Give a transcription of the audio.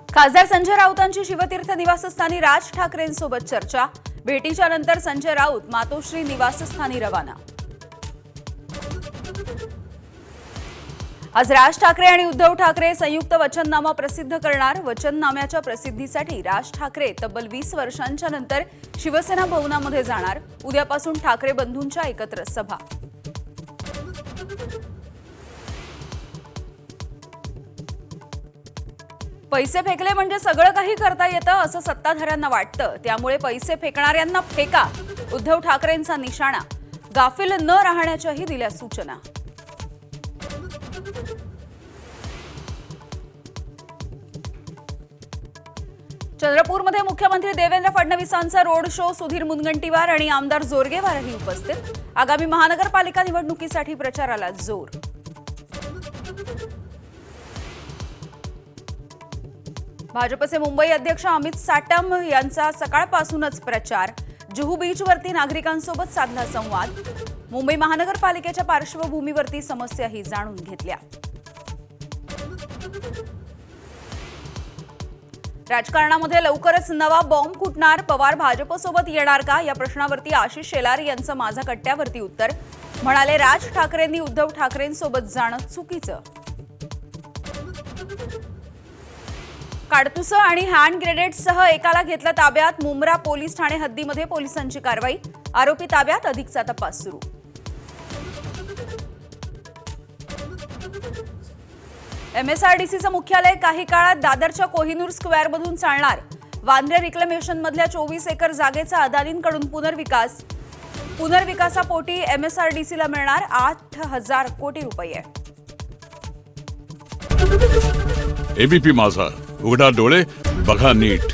खासदार संजय राऊतांची शिवतीर्थ निवासस्थानी राज ठाकरेंसोबत चर्चा। भेटीच्या नंतर संजय राऊत मातोश्री निवासस्थानी रवाना। आज राज ठाकरे आणि उद्धव ठाकरे संयुक्त वचननामा प्रसिद्ध करणार। वचननाम्याच्या प्रसिद्धीसाठी राज ठाकरे तब्बल 20 वर्षांच्या नंतर शिवसेना भवनामध्ये जाणार। उद्यापासून ठाकरे बंधूंच्या एकत्र सभा। पैसे फेकले म्हणजे सगळं काही करता येतं असं सत्ताधाऱ्यांना वाटतं, त्यामुळे पैसे फेकणाऱ्यांना फेका, उद्धव ठाकरेंचा निशाणा। गाफील न राहण्याच्याही दिल्या सूचना। चंद्रपूरमध्ये मुख्यमंत्री देवेंद्र फडणवीसांचा रोड शो। सुधीर मुनगंटीवार आणि आमदार जोरगेवारही उपस्थित। आगामी महानगरपालिका निवडणुकीसाठी प्रचाराला जोर। भाजपचे मुंबई अध्यक्ष अमित साटम यांचा सकाळपासूनच प्रचार। जुहू बीचवरती नागरिकांसोबत साधला संवाद। मुंबई महानगरपालिकेच्या पार्श्वभूमीवरती समस्याही जाणून घेतल्या। राजकारणामध्ये लवकरच नवा बॉम्ब फुटणार। पवार भाजपसोबत येणार का या प्रश्नावरती आशिष शेलार यांचं माझा कट्ट्यावरती उत्तर। म्हणाले, राज ठाकरेंनी उद्धव ठाकरेंसोबत जाणं चुकीचं। काडतुसं आणि हँड ग्रेनेडसह एकाला घेतलं ताब्यात। मुंब्रा पोलीस ठाणे हद्दीमध्ये पोलिसांची कारवाई। आरोपी ताब्यात, अधिकचा तपास सुरू। एमएसआरडीसीचं मुख्यालय काही काळात दादरच्या कोहिनूर स्क्वेअरमधून चालणार। वांद्रे रिक्लेमेशनमधल्या 24 एकर जागेचा अदानींकडून पुनर्विकास। पुनर्विकासापोटी एमएसआरडीसीला मिळणार 8,000 कोटी रुपये। एबीपी माझा, उघडा डोळे बघा नीट।